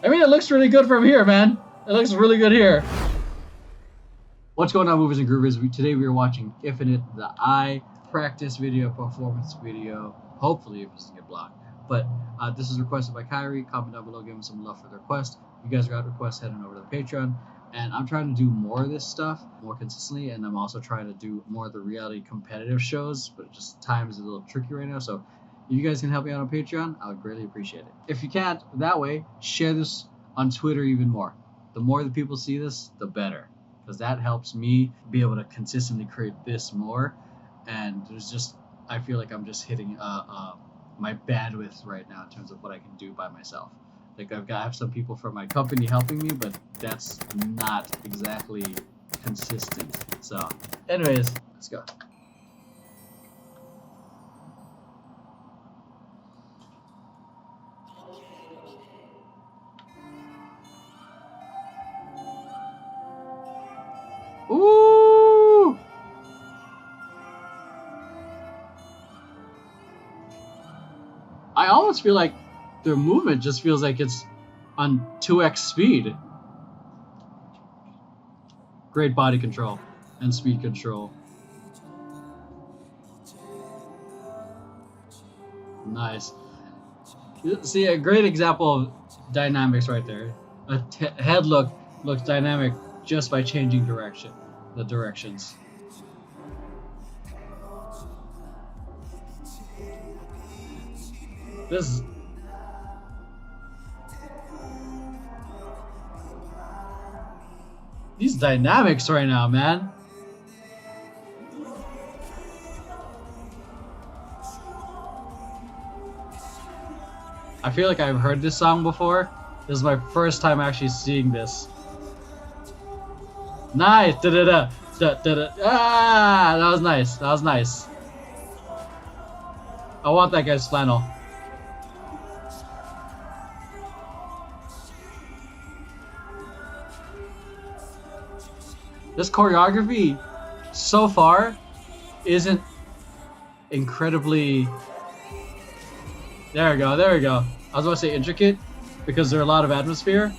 I mean, it looks really good from here, man. It looks really good here. What's going on, movers and groovers? Today we are watching Infinite, the eye practice video, performance video. Hopefully it doesn't get blocked. But this is requested by Kyrie. Comment down below, give him some love for the request. If you guys got requests, head on over to the Patreon. And I'm trying to do more of this stuff more consistently, and I'm also trying to do more of the reality competitive shows, but just time is a little tricky right now. So if you guys can help me out on Patreon, I would greatly appreciate it. If you can't, that way, share this on Twitter even more. The more that people see this, the better, because that helps me be able to consistently create this more. And there's just, I feel like I'm just hitting my bandwidth right now in terms of what I can do by myself. Like I have some people from my company helping me, but that's not exactly consistent. So anyways, let's go. Ooh! I almost feel like their movement just feels like it's on 2x speed. Great body control and speed control. Nice. See, a great example of dynamics right there. A head look looks dynamic just by changing direction, the directions. This. These dynamics right now, man. I feel like I've heard this song before. This is my first time actually seeing this. Nice! Da-da-da! Da-da-da! Ah! That was nice. That was nice. I want that guy's flannel. This choreography so far isn't incredibly... There we go, there we go. I was about to say intricate because there's a lot of atmosphere,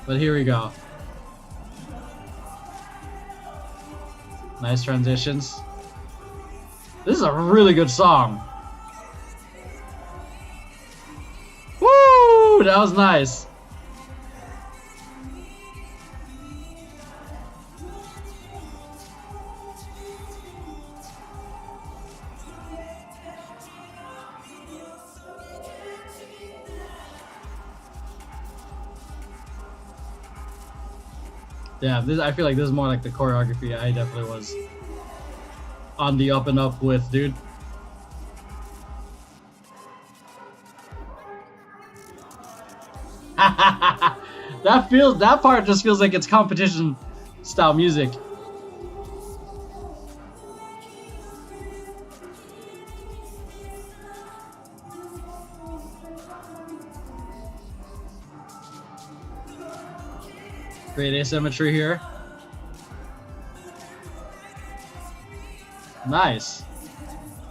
but here we go. Nice transitions. This is a really good song. Woo! That was nice. Yeah, I feel like this is more like the choreography I definitely was on the up and up with, dude. That part just feels like it's competition style music. Great asymmetry here. Nice.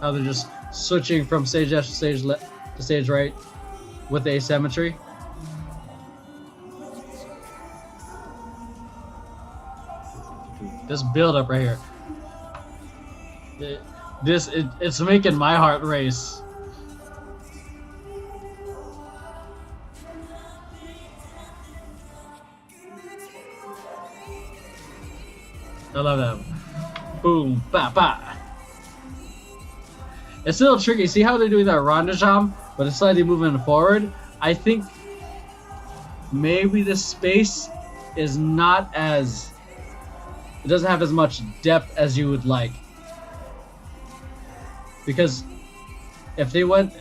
How they're just switching from stage left to stage left to stage right with the asymmetry. This build up right here. It's making my heart race. I love that. Boom, ba, ba. It's a little tricky. See how they're doing that rondejam, but it's slightly moving forward? I think maybe the space is not as... It doesn't have as much depth as you would like. Because if they went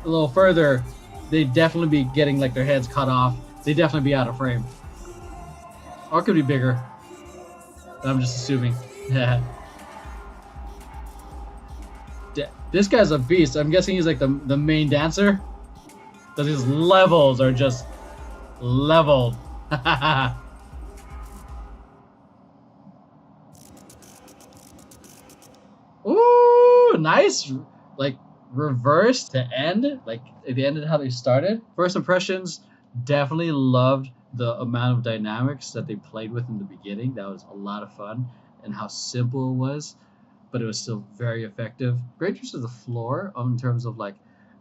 a little further, they'd definitely be getting like their heads cut off. They'd definitely be out of frame. Or it could be bigger. I'm just assuming. Yeah. This guy's a beast. I'm guessing he's like the main dancer. Because his levels are just leveled. Ooh, nice. Like reverse to end. Like they ended how they started. First impressions, Definitely loved the amount of dynamics that they played with in the beginning. That was a lot of fun, and how simple it was, but it was still very effective. Great use of the floor in terms of like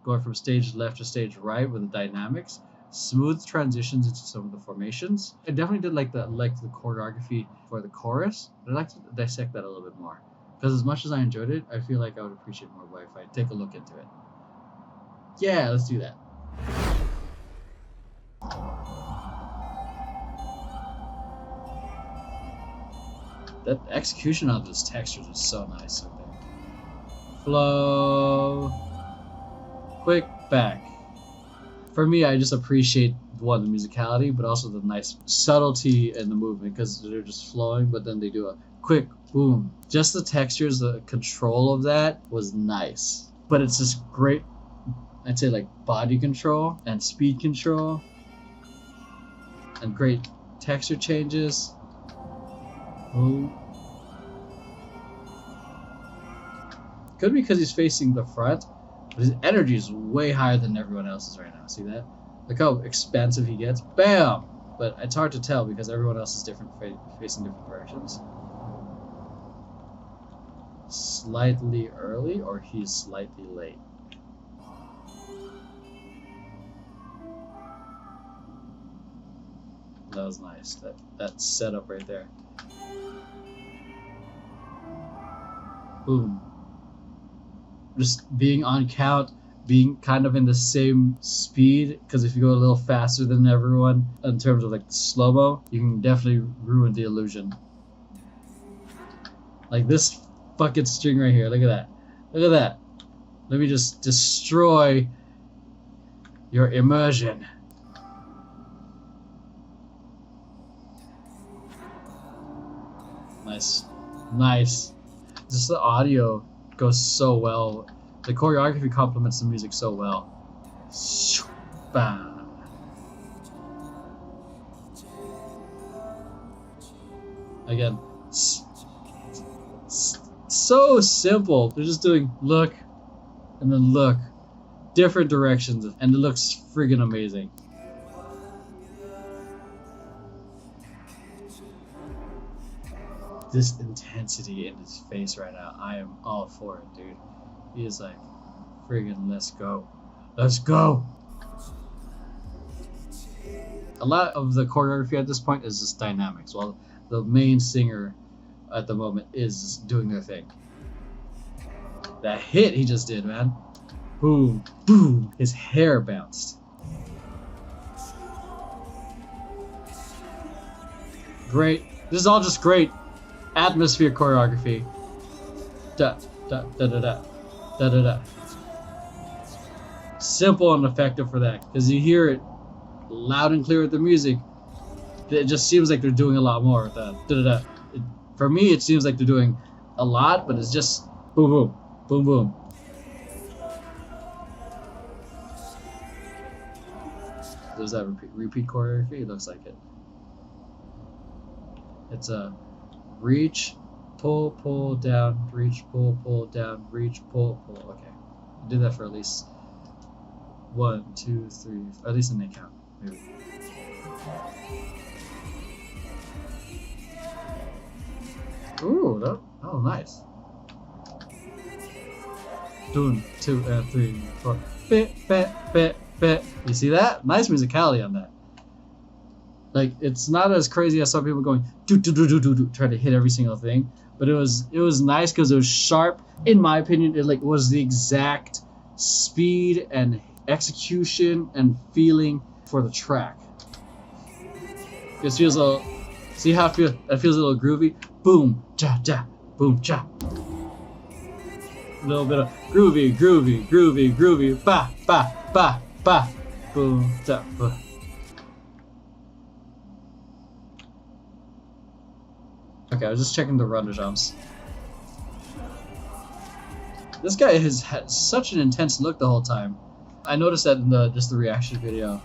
going from stage left to stage right with the dynamics. Smooth transitions into some of the formations. I definitely did like the choreography for the chorus. I'd like to dissect that a little bit more, because as much as I enjoyed it, I feel like I would appreciate more if I take a look into it. Yeah, let's do that. That execution of those textures was so nice. So there. Flow. Quick back. For me, I just appreciate the musicality, but also the nice subtlety in the movement, because they're just flowing, but then they do a quick boom. Just the textures, the control of that was nice. But it's just great, I'd say, like body control and speed control and great texture changes. Ooh. Could be because he's facing the front, but his energy is way higher than everyone else's right now. See that? Look how expansive he gets. Bam! But it's hard to tell because everyone else is different, facing different directions. Slightly early, or he's slightly late. That was nice. That setup right there. Boom. Just being on count, being kind of in the same speed, because if you go a little faster than everyone in terms of like slow-mo, you can definitely ruin the illusion. Like this fucking string right here. Look at that. Look at that. Let me just destroy your immersion. Nice. Nice. Just the audio goes so well. The choreography complements the music so well. Bam. Again, so simple. They're just doing look and then look, different directions, and it looks friggin' amazing. This intensity in his face right now, I am all for it, dude. He is like, friggin' let's go. Let's go! A lot of the choreography at this point is just dynamics, while the main singer at the moment is doing their thing. That hit he just did, man. Boom, boom. His hair bounced. Great. This is all just great atmosphere choreography. Da da da da da da da da. Simple and effective for that, because you hear it loud and clear with the music. It just seems like they're doing a lot more with that. Da da da. For me, it seems like they're doing a lot, but it's just boom boom boom boom. Does that repeat choreography? It looks like it. It's a reach, pull, pull, down, reach, pull, down, reach, pull. Okay. I did that for at least 1, 2, 3, at least in the count, maybe. Ooh, oh, nice. 1, 2, and 3, 4. Bit, bit, bit, bit. You see that? Nice musicality on that. Like, it's not as crazy as some people going do do do do do do, trying to hit every single thing. But it was nice because it was sharp. In my opinion, it was the exact speed and execution and feeling for the track. It feels a little. See how it feels? It feels a little groovy. Boom, ja ja, boom ja. A little bit of groovy, groovy, groovy, groovy. Ba ba ba ba. Boom ja ba. Okay, I was just checking the rudder jumps. This guy has had such an intense look the whole time. I noticed that in the reaction video.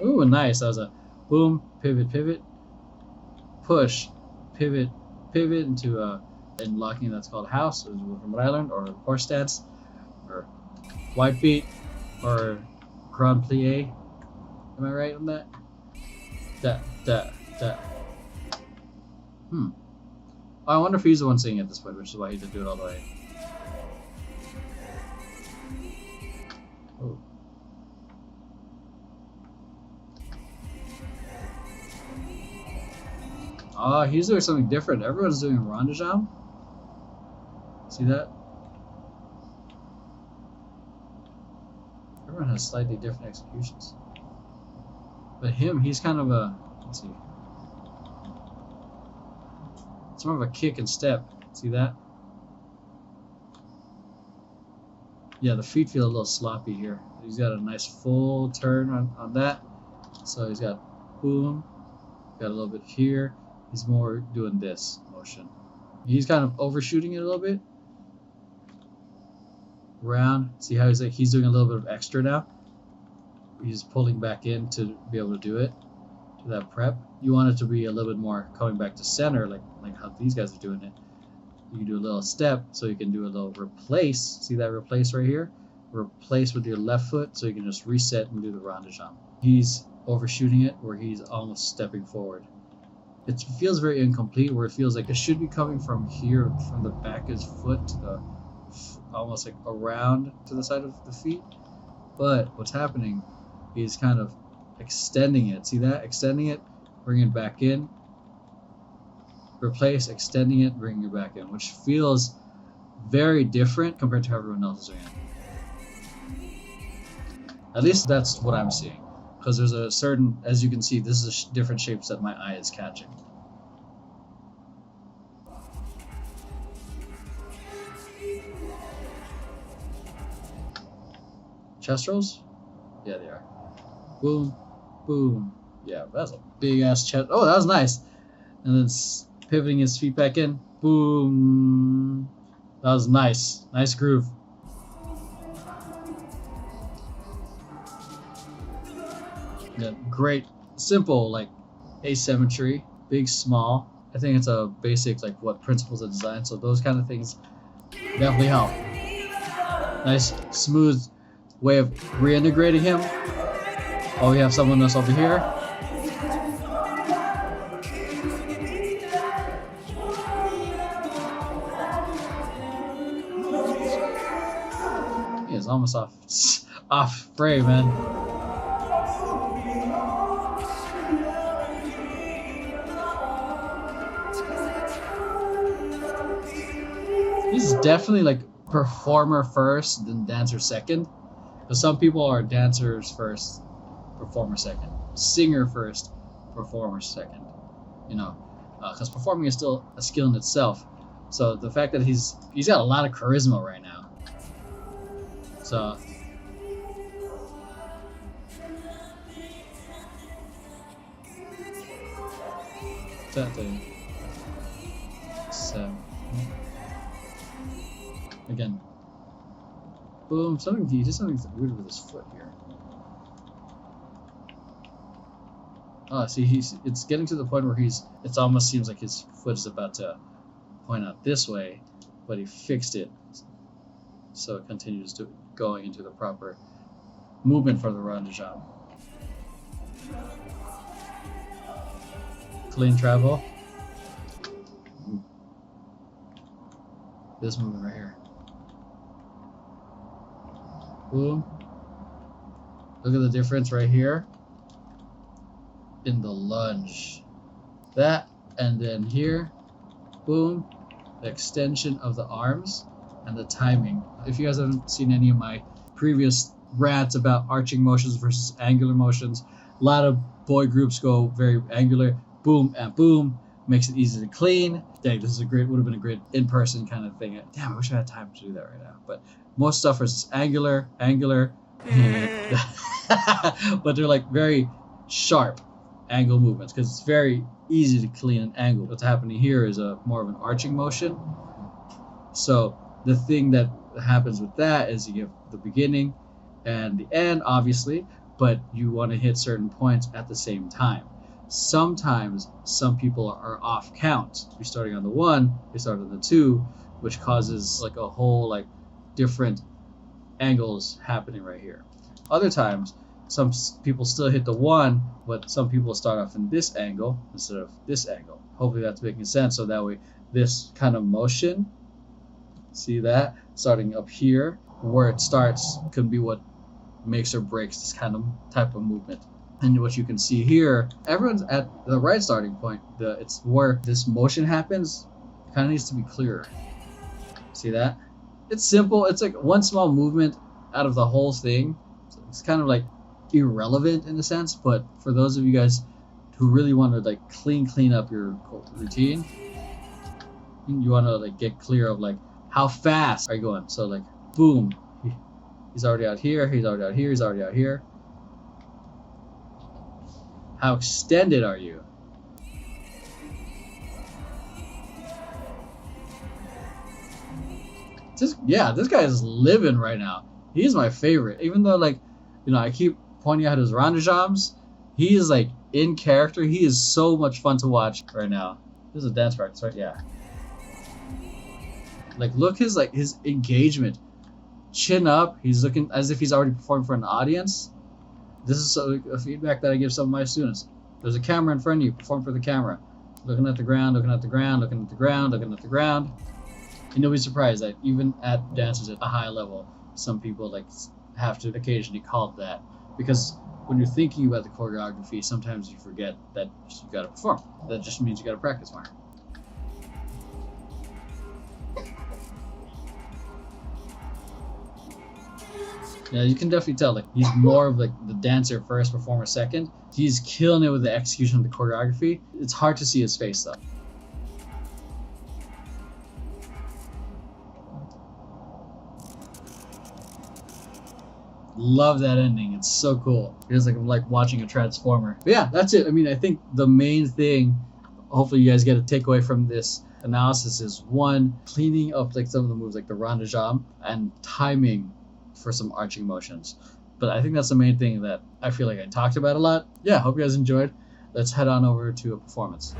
Ooh, nice. That was a boom, pivot, pivot, push, pivot, pivot into a in locking that's called house, from what I learned, or horse stance, or wide feet, or grand plie. Am I right on that? That. I wonder if he's the one singing at this point, which is why he didn't do it all the way. Oh. Oh, he's doing something different. Everyone's doing a rondejam. See that? Everyone has slightly different executions. But him, he's kind of a, let's see. It's more of a kick and step. See that? Yeah, the feet feel a little sloppy here. He's got a nice full turn on that. So he's got boom, got a little bit here. He's more doing this motion. He's kind of overshooting it a little bit. Round. See how he's doing a little bit of extra now? He's pulling back in to be able to do it, to that prep. You want it to be a little bit more coming back to center, like how these guys are doing it. You can do a little step, so you can do a little replace. See that replace right here? Replace with your left foot, so you can just reset and do the rondejam. He's overshooting it, where he's almost stepping forward. It feels very incomplete, where it feels like it should be coming from here, from the back of his foot to the, almost like around to the side of the feet. But what's happening, he's kind of extending it. See that? Extending it, bringing it back in. Replace, extending it, bringing it back in, which feels very different compared to how everyone else is doing it. At least that's what I'm seeing. Because there's a certain, as you can see, this is different shapes that my eye is catching. Chest rolls? Yeah, they are. Boom, boom. Yeah, that's a big ass chest. Oh, that was nice. And then pivoting his feet back in. Boom. That was nice. Nice groove. Yeah, great, simple, like asymmetry, big, small. I think it's a basic, like what principles of design. So those kind of things definitely help. Nice, smooth way of reintegrating him. Oh, we have someone else over here. He is almost off frame, man. He's definitely like performer first, then dancer second. Because some people are dancers first, performer second. Singer first, performer second. You know, because performing is still a skill in itself. So the fact that he's got a lot of charisma right now. So that thing. So again, boom. He did something weird with his foot here. Oh, see, it's getting to the point where it almost seems like his foot is about to point out this way, but he fixed it, so it continues to going into the proper movement for the rondejam. Clean travel. This movement right here. Boom. Look at the difference right here in the lunge. That, and then here, boom, the extension of the arms and the timing. If you guys haven't seen any of my previous rants about arching motions versus angular motions, a lot of boy groups go very angular, boom and boom, makes it easy to clean. Dang, this is would have been a great in-person kind of thing. Damn, I wish I had time to do that right now. But most stuff is angular, and but they're like very sharp angle movements because it's very easy to clean an angle. What's happening here is more of an arching motion. So the thing that happens with that is you have the beginning and the end, obviously, but you want to hit certain points at the same time. sometimes some people are off count. You're starting on the 1, you start on the 2, which causes like a whole like different angles happening right here. Other times, some people still hit the 1, but some people start off in this angle instead of this angle. Hopefully that's making sense. So that way, this kind of motion, see that? Starting up here, where it starts, can be what makes or breaks this kind of type of movement. And what you can see here, everyone's at the right starting point. It's where this motion happens, kind of needs to be clearer. See that? It's simple. It's like one small movement out of the whole thing. It's kind of like irrelevant in a sense, but for those of you guys who really want to like clean up your routine, you want to like get clear of like how fast are you going. So like boom, he's already out here, he's already out here, he's already out here. How extended are you? This guy is living right now. He's my favorite. Even though like, you know, I keep pointing out his rondejams, he is like in character. He is so much fun to watch right now. This is a dance practice, right? Yeah. Like look his engagement. Chin up. He's looking as if he's already performing for an audience. This is a feedback that I give some of my students. There's a camera in front of you. Perform for the camera. Looking at the ground, looking at the ground, looking at the ground, looking at the ground. And you'll be surprised that even at dancers at a high level, some people like have to occasionally call it that. Because when you're thinking about the choreography, sometimes you forget that you gotta perform. That just means you gotta practice more. Yeah, you can definitely tell like he's more of like the dancer first, performer second. He's killing it with the execution of the choreography. It's hard to see his face though. Love that ending. It's so cool. It's like I'm like watching a transformer. But yeah, that's it. I mean, I think the main thing, hopefully you guys get a takeaway from this analysis, is one, cleaning up like some of the moves like the rondejam and timing for some arching motions. But I think that's the main thing that I feel like I talked about a lot. Yeah, hope you guys enjoyed. Let's head on over to a performance.